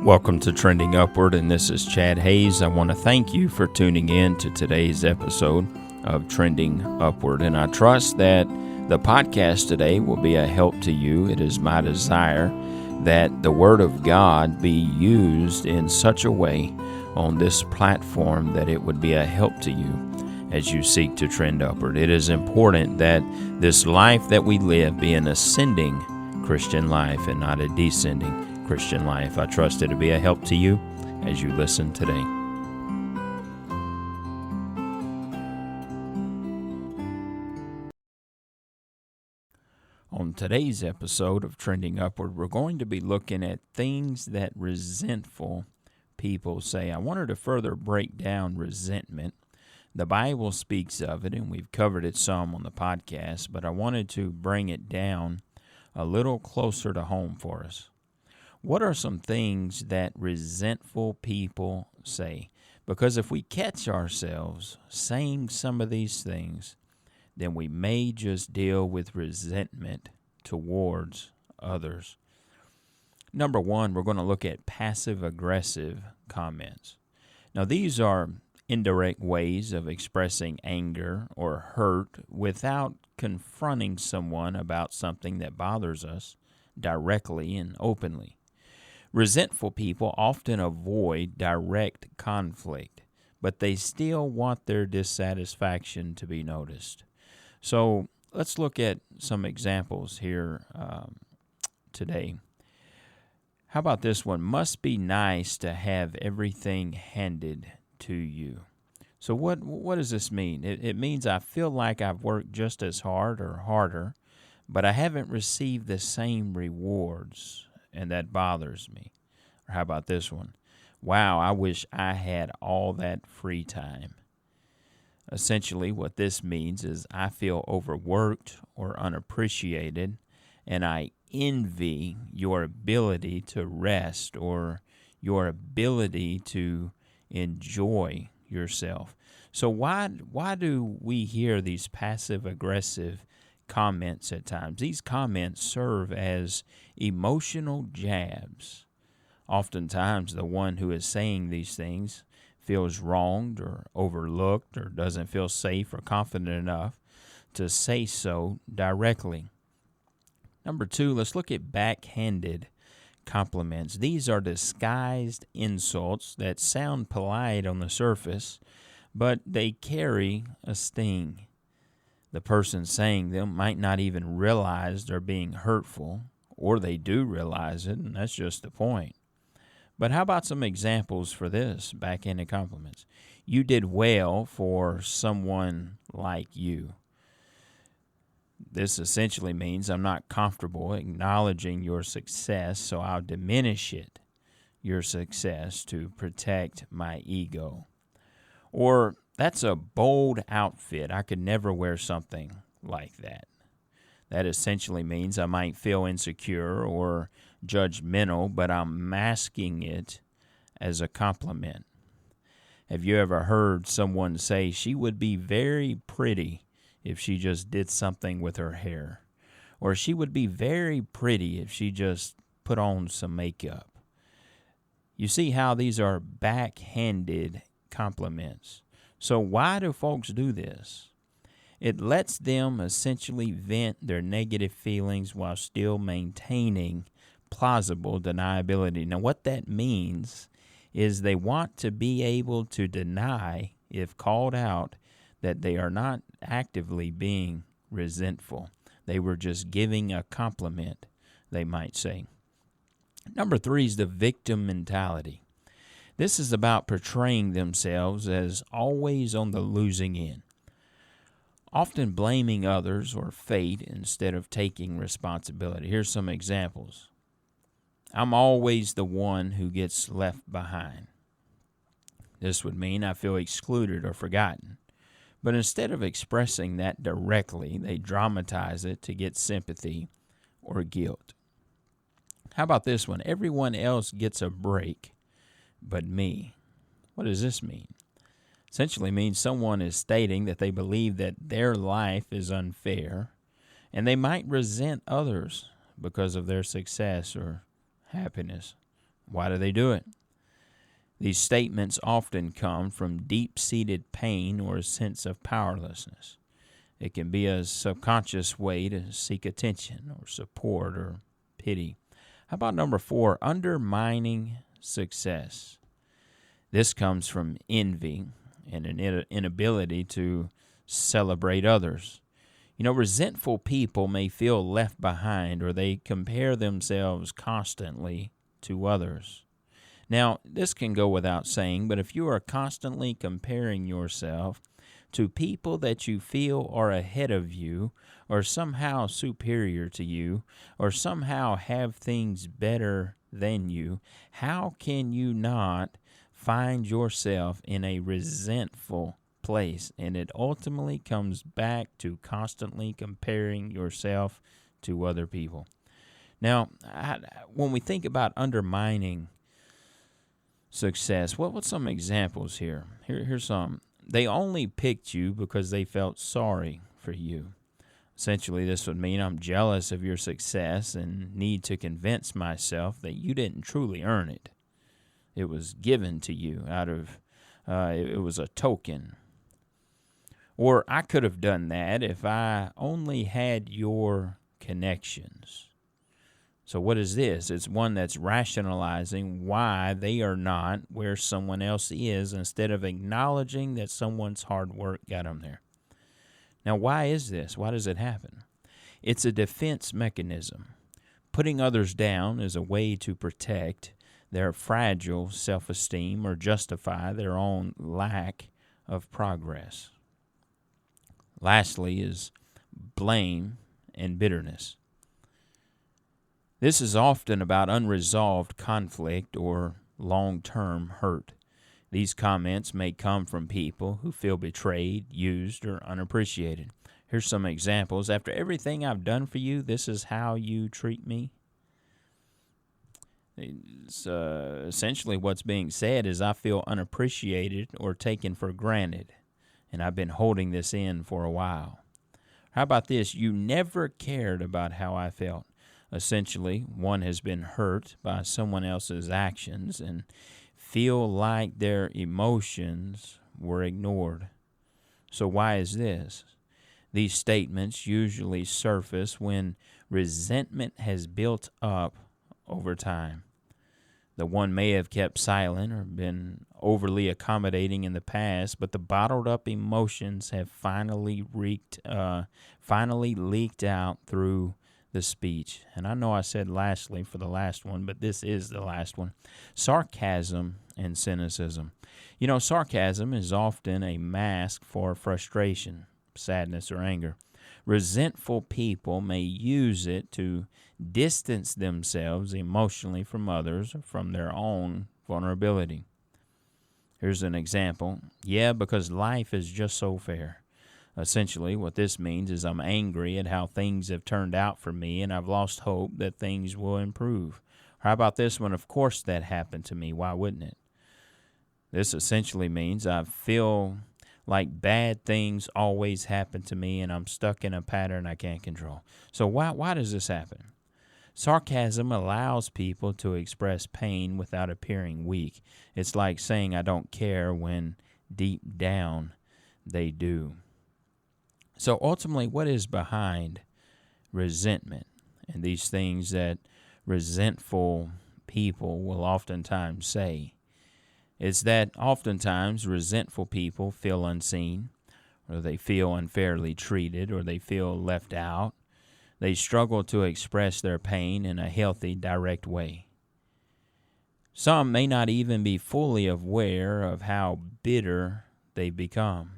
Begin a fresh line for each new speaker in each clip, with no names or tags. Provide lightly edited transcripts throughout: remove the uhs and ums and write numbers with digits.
Welcome to Trending Upward, and this is Chad Hayes. I want to thank you for tuning in to today's episode of Trending Upward, and I trust that the podcast today will be a help to you. It is my desire that the Word of God be used in such a way on this platform that it would be a help to you as you seek to trend upward. It is important that this life that we live be an ascending Christian life and not a descending Christian life. I trust it to be a help to you as you listen today. On today's episode of Trending Upward, we're going to be looking at things that resentful people say. I wanted to further break down resentment. The Bible speaks of it, and we've covered it some on the podcast, but I wanted to bring it down a little closer to home for us. What are some things that resentful people say? Because if we catch ourselves saying some of these things, then we may just deal with resentment towards others. Number one, we're going to look at passive-aggressive comments. Now, these are indirect ways of expressing anger or hurt without confronting someone about something that bothers us directly and openly. Resentful people often avoid direct conflict, but they still want their dissatisfaction to be noticed. So let's look at some examples here today. How about this one? Must be nice to have everything handed to you. So what does this mean? It means I feel like I've worked just as hard or harder, but I haven't received the same rewards, and that bothers me. Or how about this one? Wow, I wish I had all that free time. Essentially, what this means is I feel overworked or unappreciated, and I envy your ability to rest or your ability to enjoy yourself. So why do we hear these passive-aggressive comments at times? These comments serve as emotional jabs. Oftentimes, the one who is saying these things feels wronged or overlooked or doesn't feel safe or confident enough to say so directly. Number two, let's look at backhanded compliments. These are disguised insults that sound polite on the surface, but they carry a sting. The person saying them might not even realize they're being hurtful, or they do realize it, and that's just the point. But how about some examples for this, backhanded compliments? You did well for someone like you. This essentially means I'm not comfortable acknowledging your success, so I'll diminish your success to protect my ego. Or, that's a bold outfit. I could never wear something like that. That essentially means I might feel insecure or judgmental, but I'm masking it as a compliment. Have you ever heard someone say she would be very pretty if she just did something with her hair? Or she would be very pretty if she just put on some makeup? You see how these are backhanded compliments. So why do folks do this? It lets them essentially vent their negative feelings while still maintaining plausible deniability. Now, what that means is they want to be able to deny, if called out, that they are not actively being resentful. They were just giving a compliment, they might say. Number three is the victim mentality. This is about portraying themselves as always on the losing end, often blaming others or fate instead of taking responsibility. Here's some examples. I'm always the one who gets left behind. This would mean I feel excluded or forgotten. But instead of expressing that directly, they dramatize it to get sympathy or guilt. How about this one? Everyone else gets a break, but me. What does this mean? Essentially means someone is stating that they believe that their life is unfair, and they might resent others because of their success or happiness. Why do they do it? These statements often come from deep-seated pain or a sense of powerlessness. It can be a subconscious way to seek attention or support or pity. How about number 4, undermining success? This comes from envy and an inability to celebrate others. Resentful people may feel left behind, or they compare themselves constantly to others. Now, this can go without saying, but if you are constantly comparing yourself to people that you feel are ahead of you, or somehow superior to you, or somehow have things better than you, how can you not find yourself in a resentful place? And it ultimately comes back to constantly comparing yourself to other people. Now, when we think about undermining success, what's some examples here? Here's some. They only picked you because they felt sorry for you. Essentially, this would mean I'm jealous of your success and need to convince myself that you didn't truly earn it. It was given to you out of, it was a token. Or I could have done that if I only had your connections. So what is this? It's one that's rationalizing why they are not where someone else is instead of acknowledging that someone's hard work got them there. Now, why is this? Why does it happen? It's a defense mechanism. Putting others down is a way to protect their fragile self-esteem or justify their own lack of progress. Lastly is blame and bitterness. This is often about unresolved conflict or long-term hurt. These comments may come from people who feel betrayed, used, or unappreciated. Here's some examples. After everything I've done for you, this is how you treat me. It's, essentially what's being said is I feel unappreciated or taken for granted, and I've been holding this in for a while. How about this? You never cared about how I felt. Essentially, one has been hurt by someone else's actions and feel like their emotions were ignored. So why is this? These statements usually surface when resentment has built up over time. The one may have kept silent or been overly accommodating in the past, but the bottled up emotions have finally leaked out through the speech. And I know I said lastly for the last one, but this is the last one. Sarcasm and cynicism. Sarcasm is often a mask for frustration, sadness, or anger. Resentful people may use it to distance themselves emotionally from others or from their own vulnerability. Here's an example. Yeah, because life is just so fair. Essentially, what this means is I'm angry at how things have turned out for me, and I've lost hope that things will improve. How about this one? Of course that happened to me. Why wouldn't it? This essentially means I feel like bad things always happen to me, and I'm stuck in a pattern I can't control. So why does this happen? Sarcasm allows people to express pain without appearing weak. It's like saying I don't care when deep down they do. So ultimately, what is behind resentment and these things that resentful people will oftentimes say? It's that oftentimes resentful people feel unseen, or they feel unfairly treated, or they feel left out. They struggle to express their pain in a healthy, direct way. Some may not even be fully aware of how bitter they become.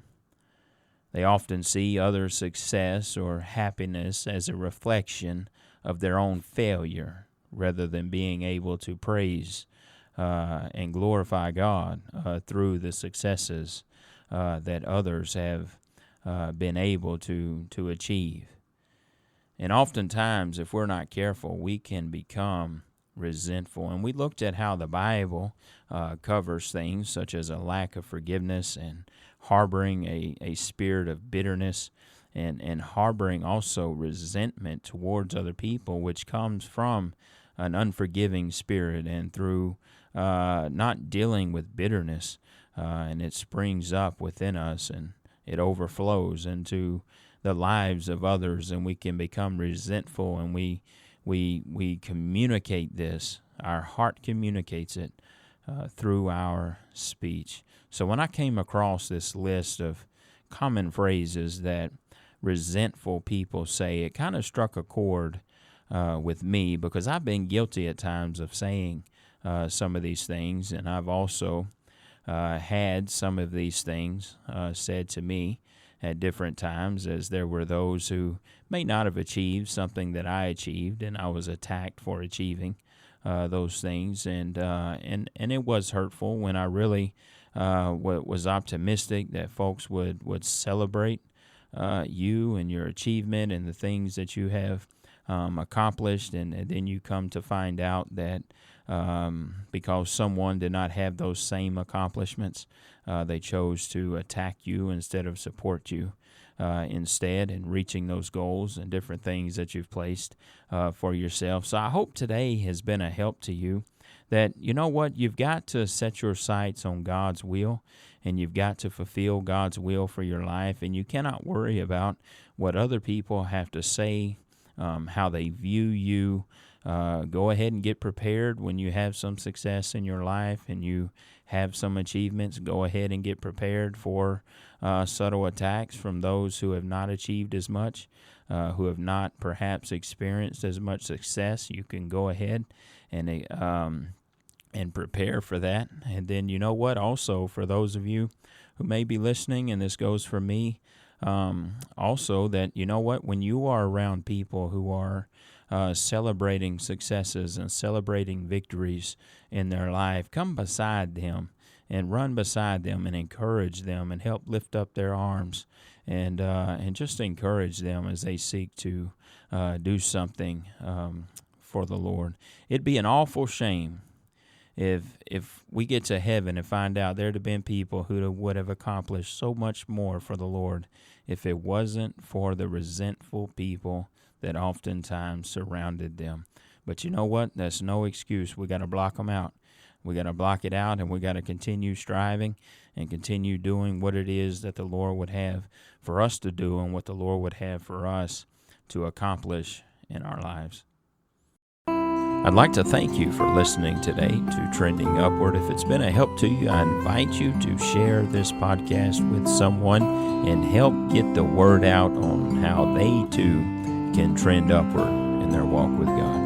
They often see others' success or happiness as a reflection of their own failure rather than being able to praise and glorify God through the successes that others have been able to achieve. And oftentimes, if we're not careful, we can become resentful. And we looked at how the Bible covers things such as a lack of forgiveness and harboring a spirit of bitterness and harboring also resentment towards other people, which comes from an unforgiving spirit and through not dealing with bitterness, and it springs up within us and it overflows into the lives of others, and we can become resentful, and we communicate this. Our heart communicates it through our speech. So when I came across this list of common phrases that resentful people say, it kind of struck a chord with me, because I've been guilty at times of saying some of these things, and I've also had some of these things said to me at different times, as there were those who may not have achieved something that I achieved, and I was attacked for achieving those things, and it was hurtful when I really was optimistic that folks would celebrate you and your achievement and the things that you have accomplished, and then you come to find out that because someone did not have those same accomplishments, they chose to attack you instead of support you instead in reaching those goals and different things that you've placed for yourself. So I hope today has been a help to you, that you know what, you've got to set your sights on God's will, and you've got to fulfill God's will for your life, and you cannot worry about what other people have to say, how they view you. Go ahead and get prepared when you have some success in your life and you have some achievements. Go ahead and get prepared for subtle attacks from those who have not achieved as much, who have not perhaps experienced as much success. You can go ahead and prepare for that. And then you know what? Also, for those of you who may be listening, and this goes for me, also that you know what? When you are around people who are celebrating successes and celebrating victories in their life, come beside them and run beside them and encourage them and help lift up their arms and just encourage them as they seek to do something for the Lord. It'd be an awful shame if we get to heaven and find out there'd have been people who would have accomplished so much more for the Lord if it wasn't for the resentful people that oftentimes surrounded them. But you know what? That's no excuse. We got to block them out. We got to block it out, and we got to continue striving and continue doing what it is that the Lord would have for us to do and what the Lord would have for us to accomplish in our lives. I'd like to thank you for listening today to Trending Upward. If it's been a help to you, I invite you to share this podcast with someone and help get the word out on how they too can trend upward in their walk with God.